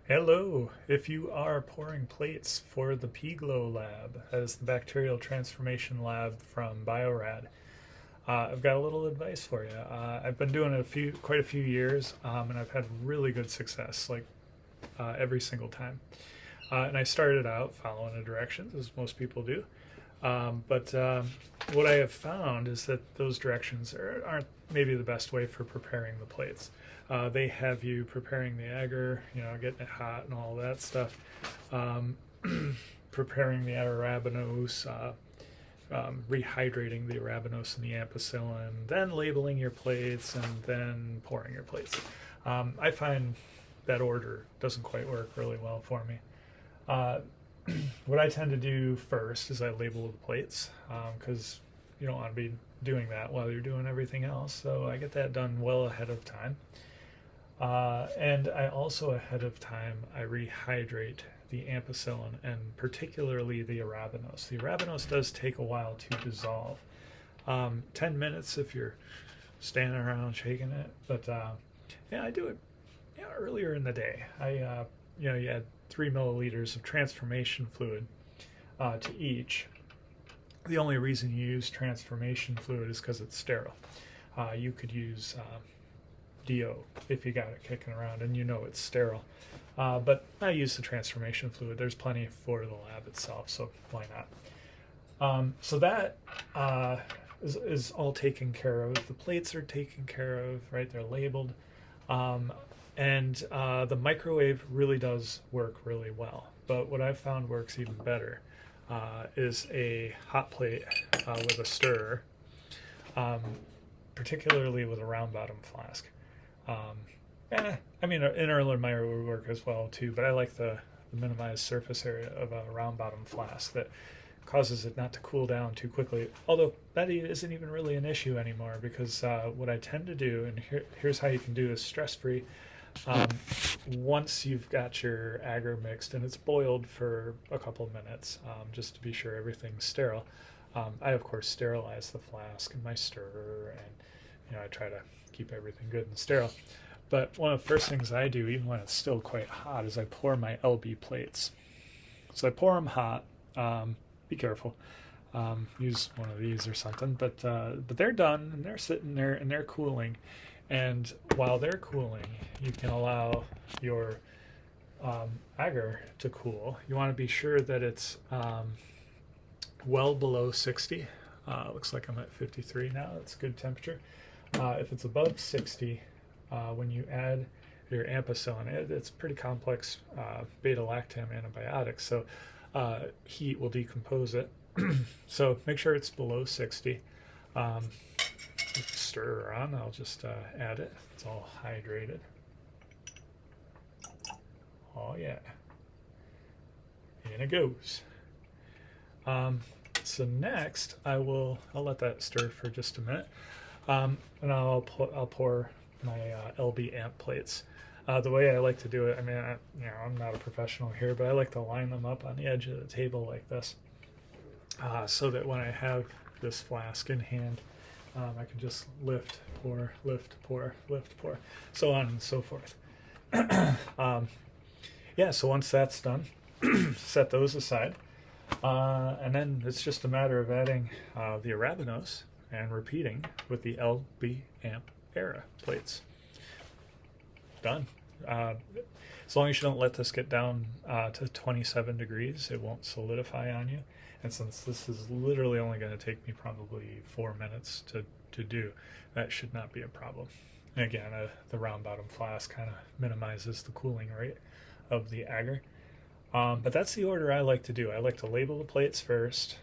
Hello! If you are pouring plates for the P-Glow lab, that is the Bacterial Transformation Lab from Biorad, I've got a little advice for you. I've been doing it quite a few years, and I've had really good success, like every single time. And I started out following the directions, as most people do. But what I have found is that those directions aren't maybe the best way for preparing the plates. They have you preparing the agar, getting it hot and all that stuff, um, preparing the arabinose, rehydrating the arabinose and the ampicillin, then labeling your plates, and then pouring your plates. I find that order doesn't quite work really well for me. Uh, what I tend to do first is I label the plates because you don't want to be doing that while you're doing everything else. So I get that done well ahead of time. And I also ahead of time I rehydrate the ampicillin and particularly the arabinose. The arabinose does take a while to dissolve. 10 minutes if you're standing around shaking it, but yeah, I do it earlier in the day. You add 3 milliliters of transformation fluid to each. The only reason you use transformation fluid is because it's sterile. You could use DO if you got it kicking around and it's sterile. But I use the transformation fluid. There's plenty for the lab itself, so why not? So that is all taken care of. The plates are taken care of, right? They're labeled. And the microwave really does work really well. But what I've found works even better is a hot plate with a stirrer, particularly with a round bottom flask. I mean, an Erlenmeyer would work as well too, but I like the minimized surface area of a round bottom flask that causes it not to cool down too quickly. Although that isn't even really an issue anymore because what I tend to do, and here's how you can do this stress-free. Once you've got your agar mixed and it's boiled for a couple minutes, just to be sure everything's sterile, I of course sterilize the flask and my stirrer, and I try to keep everything good and sterile. But one of the first things I do, even when it's still quite hot, is I pour my LB plates. So I pour them hot. Be careful. Use one of these or something. But they're done and they're sitting there and they're cooling. And while they're cooling, you can allow your agar to cool. You want to be sure that it's well below 60. Looks like I'm at 53 now. That's good temperature. If it's above 60, when you add your ampicillin, it's pretty complex beta-lactam antibiotic, so heat will decompose it. So make sure it's below 60. Stir on. I'll just add it. It's all hydrated. Oh yeah, in it goes. So next, I'll let that stir for just a minute, and I'll pour my LB amp plates. The way I like to do it, I mean, I'm not a professional here, but I like to line them up on the edge of the table like this, so that when I have this flask in hand, I can just lift, pour, lift, pour, lift, pour, so on and so forth. Yeah, so once that's done, set those aside, and then it's just a matter of adding the arabinose and repeating with the LB amp era plates. Done. As long as you don't let this get down to 27 degrees, it won't solidify on you. And since this is literally only going to take me probably 4 minutes to do, that should not be a problem. And again, the round bottom flask kind of minimizes the cooling rate of the agar. But that's the order I like to do. I like to label the plates first,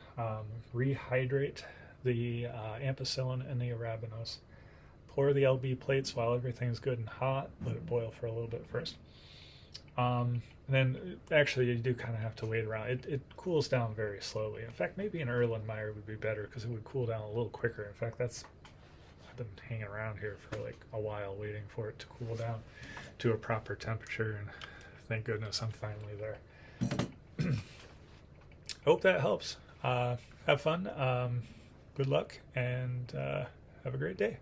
rehydrate the ampicillin and the arabinose, pour the LB plates while everything's good and hot, let it boil for a little bit first. And then actually you do kind of have to wait around. It cools down very slowly. In fact, maybe an Erlenmeyer would be better because it would cool down a little quicker. In fact, I've been hanging around here for like a while waiting for it to cool down to a proper temperature, and thank goodness I'm finally there. Hope that helps. Have fun. Good luck, and have a great day.